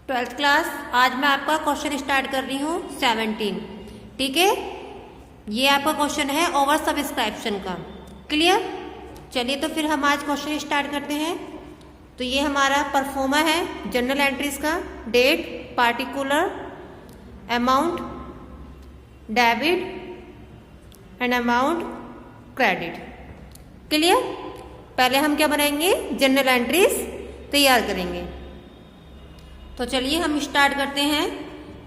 Twelfth class, आज मैं आपका क्वेश्चन स्टार्ट कर रही हूँ 17। ठीक है, ये आपका क्वेश्चन है ओवर सब्सक्रिप्शन का। क्लियर? चलिए तो फिर हम आज क्वेश्चन स्टार्ट करते हैं। तो ये हमारा परफॉर्मा है जनरल एंट्रीज का, date, particular, amount, debit and amount credit. Clear? पहले हम क्या बनाएंगे, जनरल एंट्रीज तैयार करेंगे। तो चलिए हम स्टार्ट करते हैं।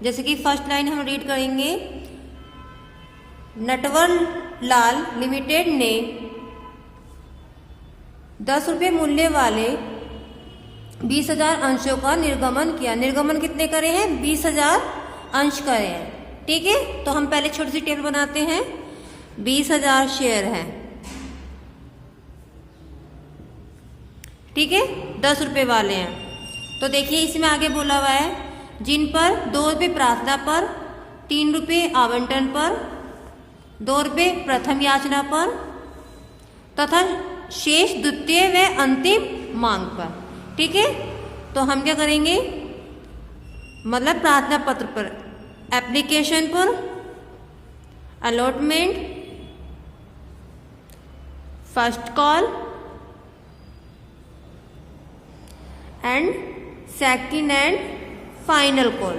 जैसे कि फर्स्ट लाइन हम रीड करेंगे, नटवर लाल लिमिटेड ने 10 रुपये मूल्य वाले 20,000 अंशों का निर्गमन किया। निर्गमन कितने करे हैं? 20,000 अंश करे हैं। ठीक है, तो हम पहले छोटी सी टेबल बनाते हैं। 20,000 शेयर हैं। ठीक है, 10 रुपये वाले हैं। तो देखिए इसमें आगे बोला हुआ है, जिन पर 2 रुपये प्रार्थना पर, 3 रुपये आवंटन पर, 2 रुपये प्रथम याचना पर तथा शेष द्वितीय व अंतिम मांग पर। ठीक है, तो हम क्या करेंगे, मतलब प्रार्थना पत्र पर, एप्लीकेशन पर, allotment, first call and second and final call.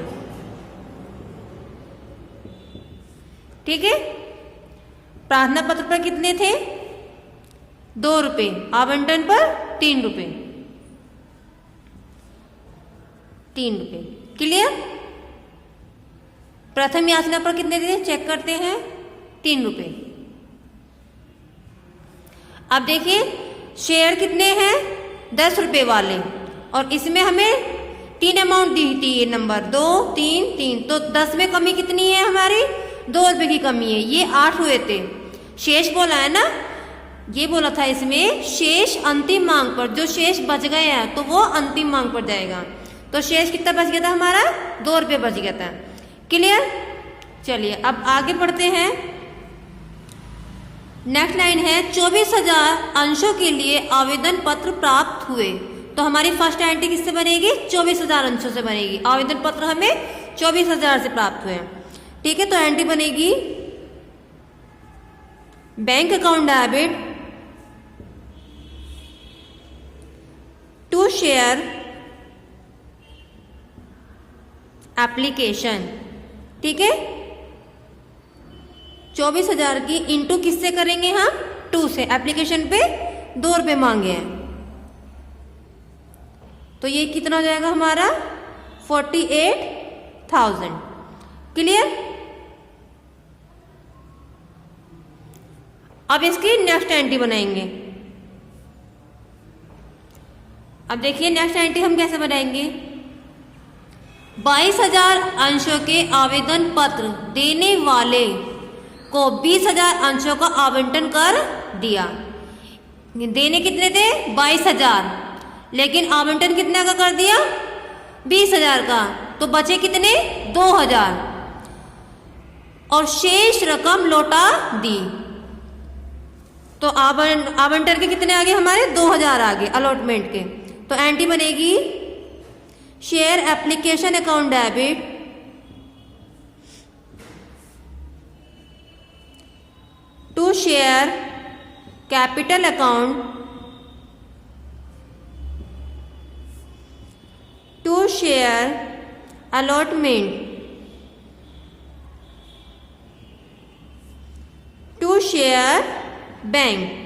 ठीक है, प्रार्थना पत्र पर कितने थे? 2 रुपये, आवंटन पर 3 रुपये, 3 रुपये। क्लियर? प्रथम याचना पर कितने थे चेक करते हैं, 3 रुपये। अब देखिए शेयर कितने हैं? 10 रुपये वाले, और इसमें हमें 3 अमाउंट दी थी, ये नंबर 2, 3, 3। तो 10 में कमी कितनी है हमारी? 2 रुपये की कमी है। ये 8 हुए थे। शेष बोला है ना, ये बोला था इसमें शेष अंतिम मांग पर, जो शेष बच गए हैं तो वो अंतिम मांग पर जाएगा। तो शेष कितना बच गया था हमारा? 2 रुपये बच गया था। क्लियर? चलिए अब आगे बढ़ते हैं। नेक्स्ट लाइन है, 24,000 अंशों के लिए आवेदन पत्र प्राप्त हुए। तो हमारी फर्स्ट एंट्री किससे बनेगी? 24,000 अंशों से बनेगी। आवेदन पत्र हमें 24,000 से प्राप्त हुए। ठीक है, तो एंट्री बनेगी bank account debit to share application. ठीक है, 24,000 की इंटू किससे करेंगे हम? 2 से। एप्लीकेशन पे 2 रुपये मांगे हैं, तो ये कितना हो जाएगा हमारा? 48,000। क्लियर? अब इसकी नेक्स्ट एंट्री बनाएंगे। अब देखिए नेक्स्ट एंट्री हम कैसे बनाएंगे। 22,000 अंशों के आवेदन पत्र देने वाले को 20,000 अंशों का आवंटन कर दिया। देने कितने थे? 22,000, लेकिन आवंटन कितने का कर दिया? 20,000 का। तो बचे कितने? 2,000, और शेष रकम लौटा दी। तो आवंटन के कितने आगे हमारे? 2,000 आगे अलॉटमेंट के। तो एंट्री बनेगी share application account debit to share capital account to share allotment to share bank.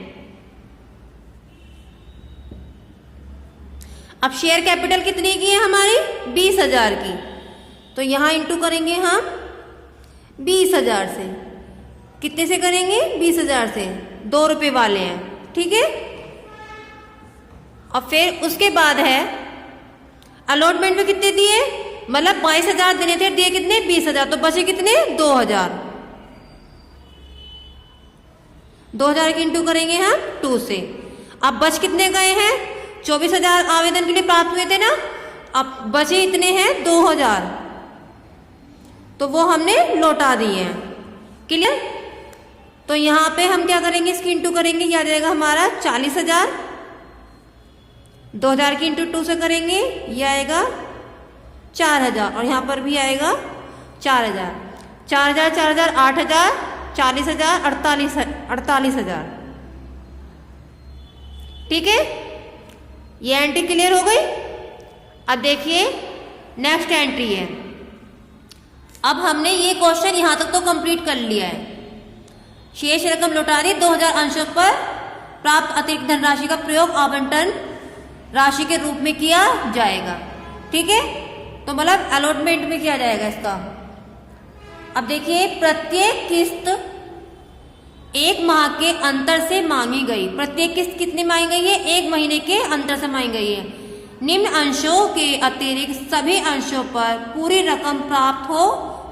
अब शेयर कैपिटल कितनी की है हमारी? 20,000 की। तो यहां इंटू करेंगे हम 20,000 से। कितने से करेंगे? 20,000 से। 2 रुपये वाले हैं। ठीक है, और फिर उसके बाद है अलॉटमेंट में कितने दिए, मतलब 22,000 देने थे, दिए कितने? 20,000। तो बचे कितने? 2,000। 2,000 की इंटू करेंगे हम 2 से। अब बच कितने गए हैं? 24,000 आवेदन के लिए प्राप्त हुए थे ना, अब बचे इतने हैं 2,000, तो वो हमने लौटा दिए हैं। क्लियर? तो यहाँ पे हम क्या करेंगे, इसकी इंटू करेंगे, ये आ जाएगा हमारा 40,000। 2,000 की इंटू 2 से करेंगे, ये आएगा 4000 और यहाँ पर भी आएगा 4000, 4000 4000 8000, 40000, 48,000। ठीक है, ये एंट्री क्लियर हो गई। अब देखिए नेक्स्ट एंट्री है। अब हमने ये क्वेश्चन यहाँ तक तो कंप्लीट कर लिया है। शेष रकम लौटा दी, 2000 अंशों पर प्राप्त अतिरिक्त धनराशि का प्रयोग आवंटन राशि के रूप में किया जाएगा। ठीक है, तो मतलब अलॉटमेंट में किया जाएगा इसका। अब देखिए प्रत्येक किस्त 1 माह के अंतर से मांगी गई। प्रत्येक किस्त कितनी मांगी गई है? 1 महीने के अंतर से मांगी गई है। निम्न अंशों के अतिरिक्त सभी अंशों पर पूरी रकम प्राप्त हो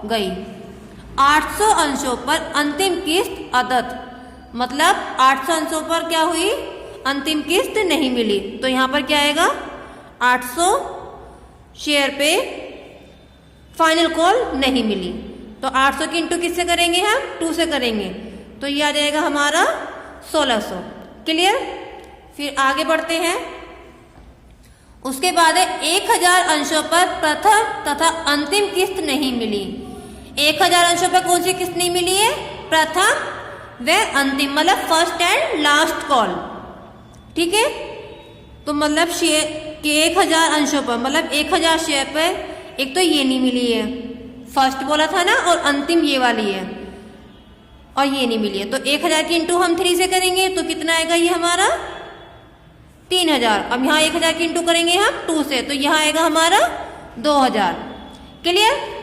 गई। 800 अंशों पर अंतिम किस्त अदत्त, मतलब 800 अंशों पर क्या हुई? अंतिम किस्त नहीं मिली। तो यहाँ पर क्या आएगा? 800 शेयर पे फाइनल कॉल नहीं मिली। तो 800 की इंटू किससे करेंगे हम? 2 से करेंगे। तो ये आ जाएगा हमारा 1600। क्लियर? फिर आगे बढ़ते हैं। उसके बाद है 1000 अंशों पर प्रथम तथा अंतिम किस्त नहीं मिली। 1000 अंशों पर कौन सी किस्त नहीं मिली है? प्रथम व अंतिम, मतलब फर्स्ट एंड लास्ट कॉल। ठीक है, तो मतलब शेयर के 1000 अंशों पर, मतलब 1000 शेयर पर एक तो ये नहीं मिली है, फर्स्ट बोला था ना, और अंतिम ये वाली है, और ये नहीं मिली है। तो 1000 की इंटू हम 3 से करेंगे तो कितना आएगा ये हमारा? 3000। अब यहाँ 1000 की इंटू करेंगे हम 2 से, तो यहाँ आएगा हमारा 2000। क्लियर?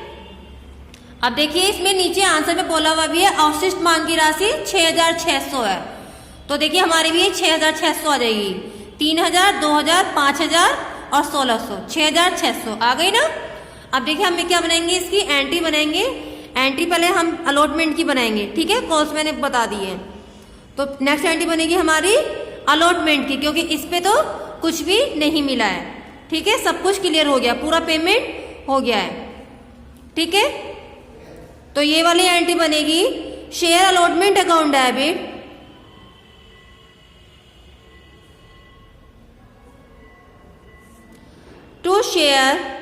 अब देखिए इसमें नीचे आंसर में बोला हुआ भी है अवशिष्ट मांग की राशि 6600 है। तो देखिए हमारी भी 6600 आ जाएगी। 3000, 2000, 5000 और 1600, 6600 आ गई ना। अब देखिए हम क्या बनाएंगे? इसकी एंट्री बनाएंगे। एंट्री पहले हम अलॉटमेंट की बनाएंगे। ठीक है, कॉस्ट मैंने बता दी है। तो नेक्स्ट एंट्री बनेगी हमारी अलॉटमेंट की, क्योंकि इस पे तो कुछ भी नहीं मिला है। ठीक है, सब कुछ क्लियर हो गया, पूरा पेमेंट हो गया है। ठीक है, तो ये वाली एंट्री बनेगी share allotment account debit to share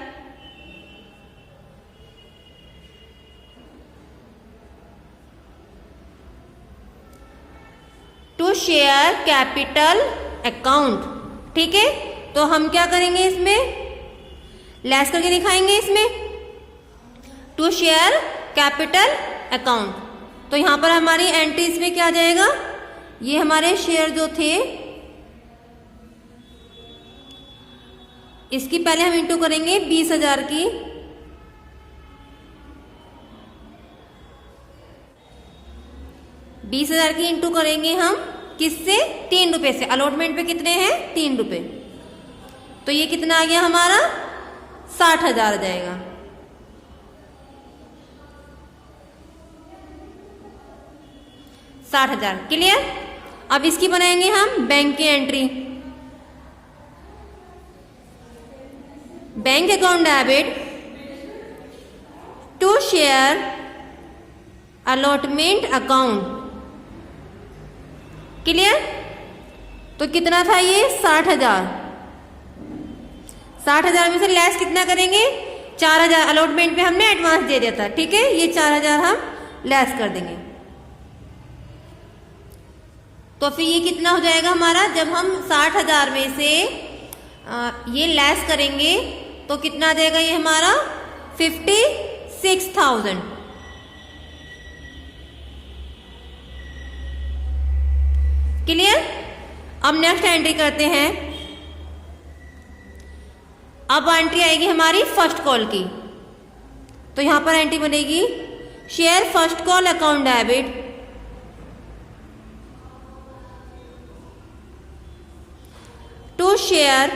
capital account. ठीक है, तो हम क्या करेंगे? इसमें लेस करके दिखाएंगे। इसमें टू शेयर कैपिटल अकाउंट। तो यहां पर हमारी एंट्री इसमें क्या आ जाएगा? ये हमारे शेयर जो थे इसकी पहले हम इंटू करेंगे 20,000 की। 20,000 की इंटू करेंगे हम किससे? 3 रुपए से। अलॉटमेंट पे कितने हैं? 3 रुपए। तो ये कितना आ गया हमारा? 60,000 आ जाएगा। क्लियर? अब इसकी बनाएंगे हम बैंक की entry. Bank account debit to share allotment account. Clear? तो कितना था ये? 60,000। 60,000 में से लेस कितना करेंगे? 4,000। अलॉटमेंट पे हमने एडवांस दे दिया था। ठीक है, ये 4,000 हम लेस कर देंगे। तो फिर ये कितना हो जाएगा हमारा? जब हम 60,000 में से ये लेस करेंगे तो कितना आ जाएगा ये हमारा? 56,000। क्लियर? अब नेक्स्ट एंट्री करते हैं। अब एंट्री आएगी हमारी फर्स्ट कॉल की। तो यहां पर एंट्री बनेगी share first call account debit to share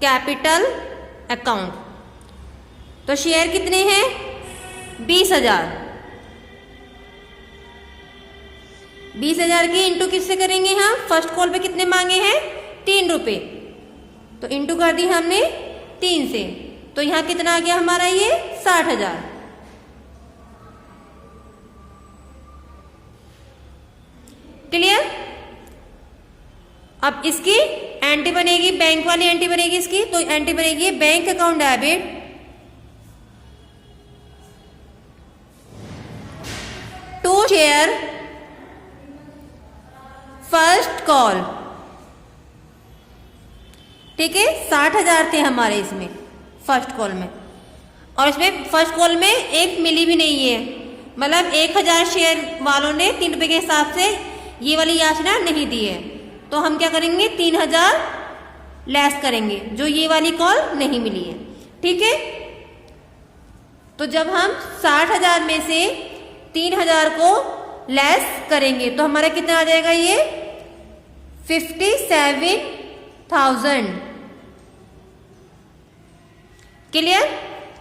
capital account. तो शेयर कितने हैं? 20,000। 20,000 की इंटू किससे करेंगे हम? फर्स्ट कॉल पे कितने मांगे हैं? 3 रुपए। तो इंटू कर दी हमने 3 से। तो यहां कितना आ गया हमारा? ये 60,000। क्लियर? अब इसकी एंट्री बनेगी, बैंक वाली एंट्री बनेगी इसकी, तो एंट्री बनेगी bank account debit to share first call. ठीक है, 60,000 थे हमारे इसमें फर्स्ट कॉल में, और इसमें फर्स्ट कॉल में एक मिली भी नहीं है, मतलब 1,000 शेयर वालों ने 3 रुपए के हिसाब से ये वाली याचना नहीं दी है। तो हम क्या करेंगे, 3,000 लेस करेंगे, जो ये वाली कॉल नहीं मिली है। ठीक है, तो जब हम 60,000 में से 3,000 को लेस करेंगे तो हमारा कितना आ जाएगा, ये 57,000। क्लियर,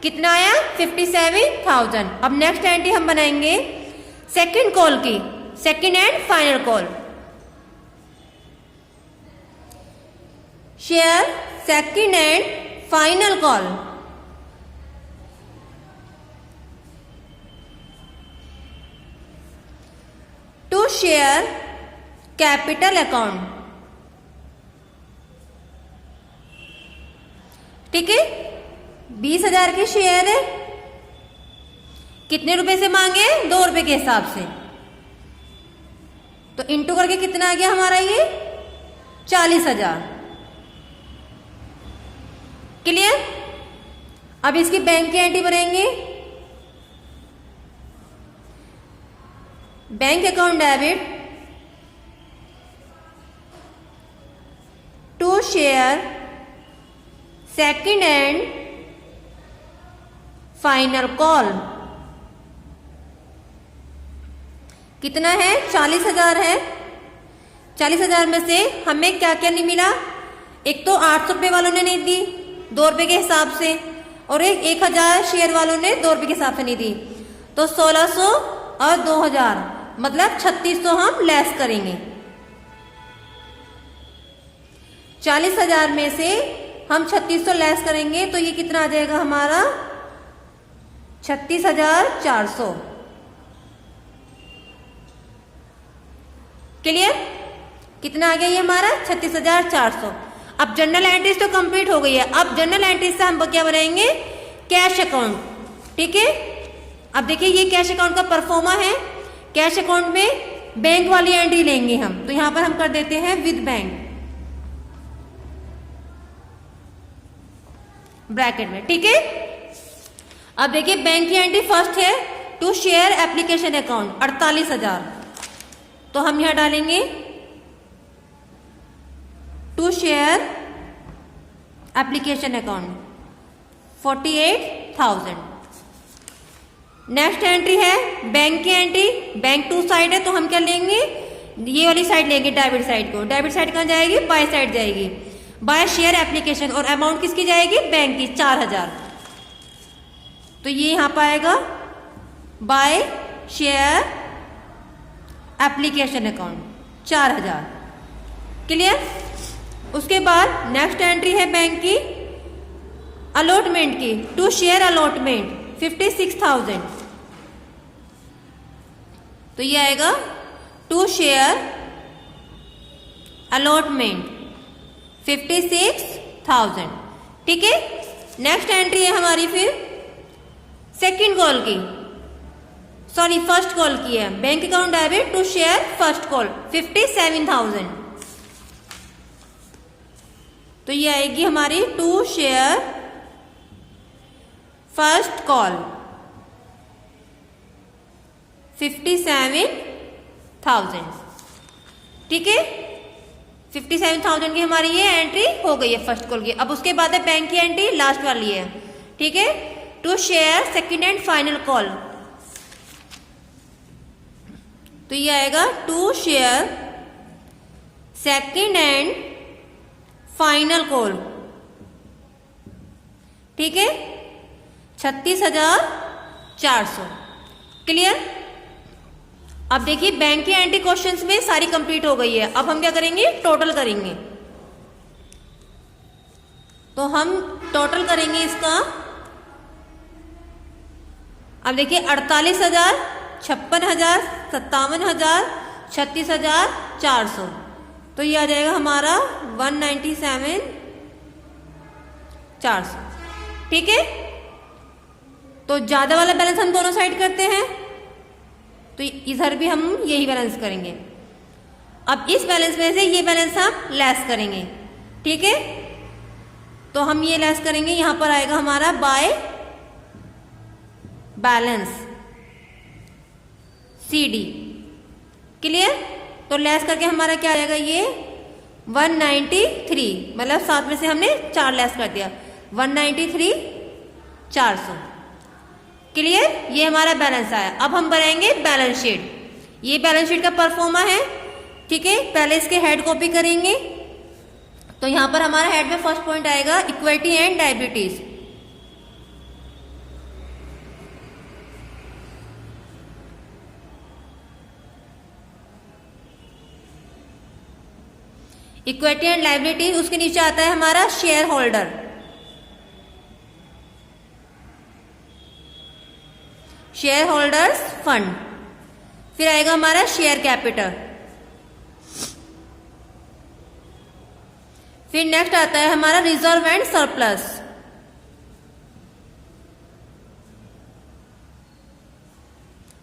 कितना आया, 57,000। अब नेक्स्ट एंट्री हम बनाएंगे सेकंड कॉल की, second and final call. Share second and final call. To share capital account. ठीक है, 20,000 के शेयर है, कितने रुपए से मांगे, 2 रुपए के हिसाब से, तो इंटू करके कितना आ गया हमारा, ये 40,000। क्लियर, अब इसकी बैंक की एंट्री भरेंगे, bank account debit to share second and final call. कितना है, 40,000 है। 40,000 में से हमें क्या क्या नहीं मिला, एक तो 800 रुपये वालों ने नहीं दी 2 रुपये के हिसाब से, और एक 1,000 शेयर वालों ने 2 रुपये के हिसाब से नहीं दी, तो 1,600 और 2,000 मतलब 3,600 हम लेस करेंगे। 40,000 में से हम 3,600 लेस करेंगे तो ये कितना आ जाएगा हमारा, 36,400। क्लियर, कितना आ गया ये हमारा, 36,400। अब जनरल एंट्रीज तो कंप्लीट हो गई है, अब जनरल एंट्रीज से हम क्या बनाएंगे, कैश अकाउंट। ठीक है, अब देखिए ये कैश अकाउंट का परफॉर्मा है। कैश अकाउंट में बैंक वाली एंट्री लेंगे हम, तो यहां पर हम कर देते हैं विद बैंक ब्रैकेट में। ठीक है, अब देखिए बैंक की एंट्री फर्स्ट है, टू शेयर एप्लीकेशन अकाउंट 48,000, तो हम यहां डालेंगे to share application account 48,000। Next entry है बैंक की एंट्री, बैंक टू साइड है, तो हम क्या लेंगे, ये वाली साइड लेंगे डेबिट साइड को। डेबिट साइड कहां जाएगी, बाय साइड जाएगी, बाय शेयर एप्लीकेशन, और अमाउंट किसकी जाएगी, बैंक की 4,000, तो ये यहां पर आएगा by share application account 4,000। Clear, उसके बाद नेक्स्ट एंट्री है बैंक की अलॉटमेंट की, टू शेयर अलॉटमेंट 56,000, तो ये आएगा टू शेयर अलॉटमेंट 56,000। ठीक है, नेक्स्ट एंट्री है हमारी फिर सेकंड कॉल की, सॉरी फर्स्ट कॉल की है, bank account debit to share first call 57,000, तो ये आएगी हमारी टू शेयर फर्स्ट कॉल 57,000। ठीक है, 57,000 की हमारी ये एंट्री हो गई है फर्स्ट कॉल की। अब उसके बाद है बैंक की एंट्री, लास्ट वाली है। ठीक है, to share second and final call, तो ये आएगा to share second and final call. ठीक है, 36,400। क्लियर, अब देखिए बैंक की एंट्री क्वेश्चंस में सारी कंप्लीट हो गई है। अब हम क्या करेंगे, टोटल करेंगे, तो हम टोटल करेंगे इसका। अब देखिए 48,000, 56,000, 57,000, 36,400, तो ये आ जाएगा हमारा 197,400। ठीक है, तो ज्यादा वाला बैलेंस हम दोनों साइड करते हैं, तो इधर भी हम यही बैलेंस करेंगे। अब इस बैलेंस में से ये बैलेंस हम लेस करेंगे। ठीक है, तो हम ये लेस करेंगे, यहां पर आएगा हमारा बाय बैलेंस CD। क्लियर, तो लेस करके हमारा क्या आएगा, ये 193, मतलब 7 में से हमने 4 लेस कर दिया, 193,400। क्लियर, ये हमारा बैलेंस आया। अब हम बनाएंगे बैलेंस शीट। ये बैलेंस शीट का परफॉर्मा है। ठीक है, पहले इसके हेड कॉपी करेंगे। तो यहां पर हमारा हेड में फर्स्ट पॉइंट आएगा equity and liabilities. Equity and liabilities, उसके नीचे आता है हमारा share holder, share holders fund. फिर आएगा हमारा शेयर कैपिटल। फिर नेक्स्ट आता है हमारा reserve and surplus.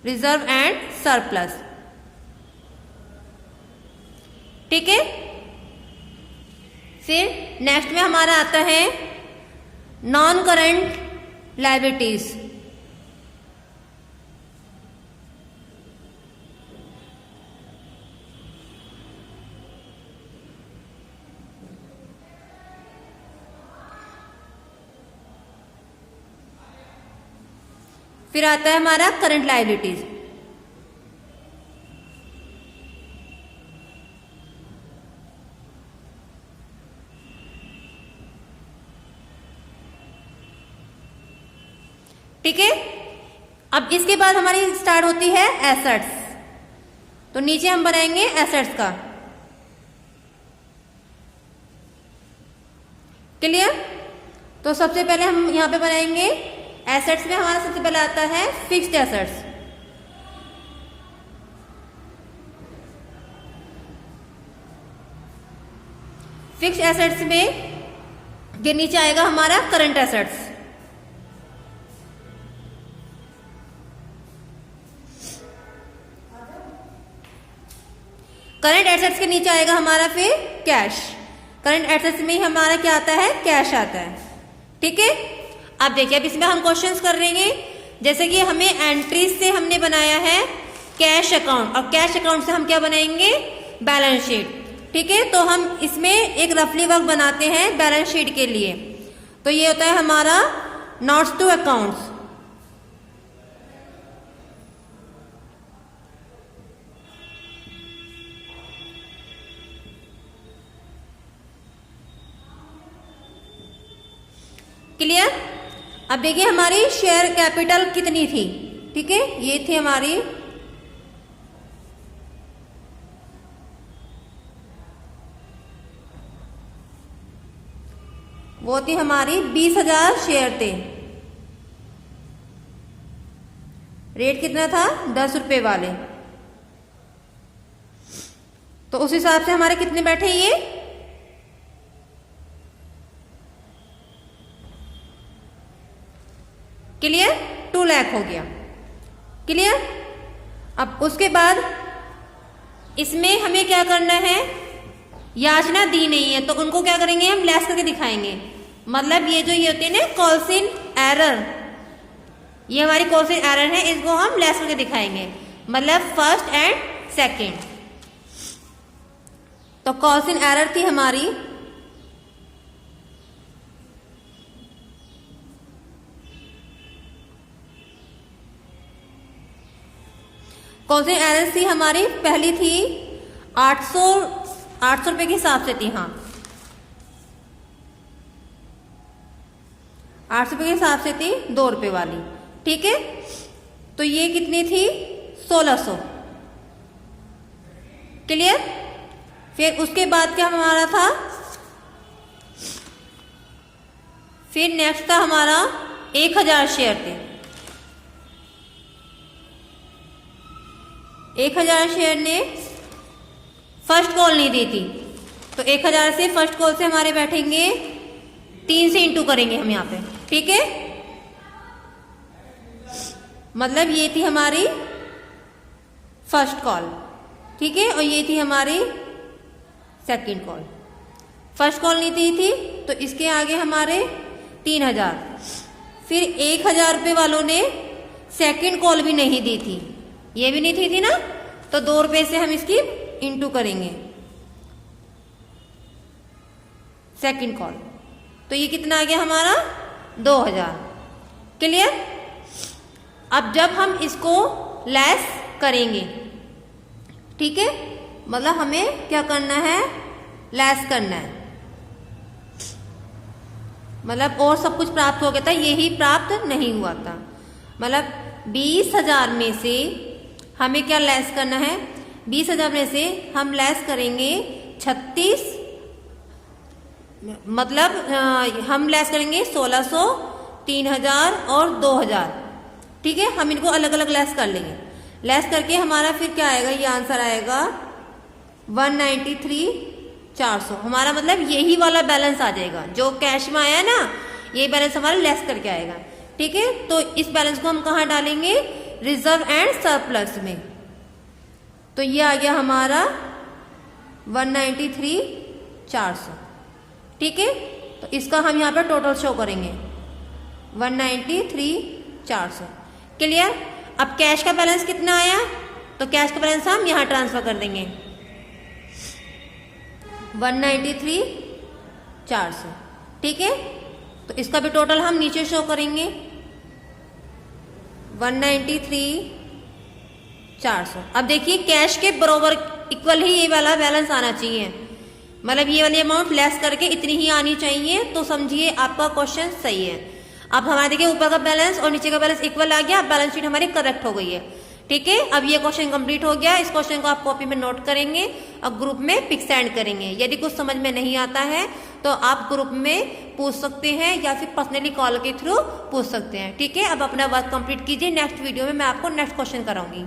Reserve and surplus. ठीक है, फिर नेक्स्ट में हमारा आता है नॉन करंट लायबिलिटीज। फिर आता है हमारा करंट लायबिलिटीज। ठीक है, अब इसके बाद हमारी स्टार्ट होती है एसेट्स। तो नीचे हम बनाएंगे एसेट्स का। क्लियर, तो सबसे पहले हम यहां पे बनाएंगे एसेट्स में हमारा सबसे पहले आता है फिक्स्ड एसेट्स। फिक्स्ड एसेट्स में के नीचे आएगा हमारा करंट एसेट्स। करंट एसेट्स के नीचे आएगा हमारा फिर कैश। करंट एसेट्स में ही हमारा क्या आता है, कैश आता है। ठीक है, अब देखिए, अब इसमें हम क्वेश्चंस कर लेंगे। जैसे कि हमें एंट्रीज से हमने बनाया है कैश अकाउंट, और कैश अकाउंट से हम क्या बनाएंगे, बैलेंस शीट। ठीक है, तो हम इसमें एक रफली वर्क बनाते हैं बैलेंस शीट के लिए। तो ये होता है हमारा नोट्स टू अकाउंट्स। क्लियर, अब देखिए हमारी शेयर कैपिटल कितनी थी। ठीक है, ये थी हमारी वो थी हमारी 20,000 शेयर थे। रेट कितना था, 10 रुपए वाले। तो उस हिसाब से हमारे कितने बैठे ये, क्लियर, 2 लाख हो गया। क्लियर, अब उसके बाद इसमें हमें क्या करना है, याचना दी नहीं है तो उनको क्या करेंगे, हम लेस करके दिखाएंगे। मतलब ये जो ये होती है ना कॉल्सिन एरर, ये हमारी कॉल्सिन एरर है, इसको हम लेस करके दिखाएंगे। मतलब फर्स्ट एंड सेकंड। तो कॉल्सिन एरर थी हमारी कॉल्सिन एरर थी हमारी पहली थी 800 रुपए के हिसाब से थी। हाँ, 800 रुपए के हिसाब से थी, 2 रुपए वाली। ठीक है, तो ये कितनी थी, 1600। क्लियर, फिर उसके बाद क्या हमारा था, फिर नेक्स्ट था हमारा 1000 शेयर थे। 1000 शेयर ने फर्स्ट कॉल नहीं दी थी, तो 1000 से फर्स्ट कॉल से हमारे बैठेंगे 3 से इंटू करेंगे हम यहाँ पे, ठीक है। मतलब ये थी हमारी फर्स्ट कॉल, ठीक है, और ये थी हमारी सेकंड कॉल। फर्स्ट कॉल नहीं थी तो इसके आगे हमारे 3000। फिर 1000 रुपये वालों ने सेकंड कॉल भी नहीं दी थी, ये भी नहीं थी ना, तो 2 रुपये से हम इसकी इंटू करेंगे सेकंड कॉल, तो ये कितना आ गया हमारा 2000। क्लियर। अब जब हम इसको लेस करेंगे, ठीक है, मतलब हमें क्या करना है, लेस करना है, मतलब और सब कुछ प्राप्त हो गया था, यही प्राप्त नहीं हुआ था। मतलब 20,000 में से हमें क्या लेस करना है, 20,000 में से हम लेस करेंगे 36, मतलब हम लेस करेंगे 1600, 3000 और 2000, ठीक है। हम इनको अलग अलग लेस कर लेंगे। लेस करके हमारा फिर क्या आएगा, ये आंसर आएगा 193,400। हमारा मतलब यही वाला बैलेंस आ जाएगा जो कैश में आया ना, ये बैलेंस हमारा लेस करके आएगा, ठीक है। तो इस बैलेंस को हम कहाँ डालेंगे, रिजर्व एंड सरप्लस में। तो ये आ गया हमारा 193,400, ठीक है। तो इसका हम यहाँ पर टोटल शो करेंगे 193,400। क्लियर। अब कैश का बैलेंस कितना आया, तो कैश का बैलेंस हम यहाँ ट्रांसफर कर देंगे 193,400, ठीक है। तो इसका भी टोटल हम नीचे शो करेंगे 193,400। अब देखिए कैश के बराबर इक्वल ही ये वाला बैलेंस आना चाहिए, मतलब ये वाली अमाउंट लेस करके इतनी ही आनी चाहिए, तो समझिए आपका क्वेश्चन सही है। अब हमारे देखिए ऊपर का बैलेंस और नीचे का बैलेंस इक्वल आ गया, बैलेंस शीट हमारी करेक्ट हो गई है, ठीक है। अब ये क्वेश्चन कंप्लीट हो गया। इस क्वेश्चन को आप कॉपी में नोट करेंगे और ग्रुप में पिक सेंड करेंगे। यदि कुछ समझ में नहीं आता है तो आप ग्रुप में पूछ सकते हैं या फिर पर्सनली कॉल के थ्रू पूछ सकते हैं, ठीक है। अब अपना वर्क कंप्लीट कीजिए, नेक्स्ट वीडियो में मैं आपको नेक्स्ट क्वेश्चन कराऊंगी।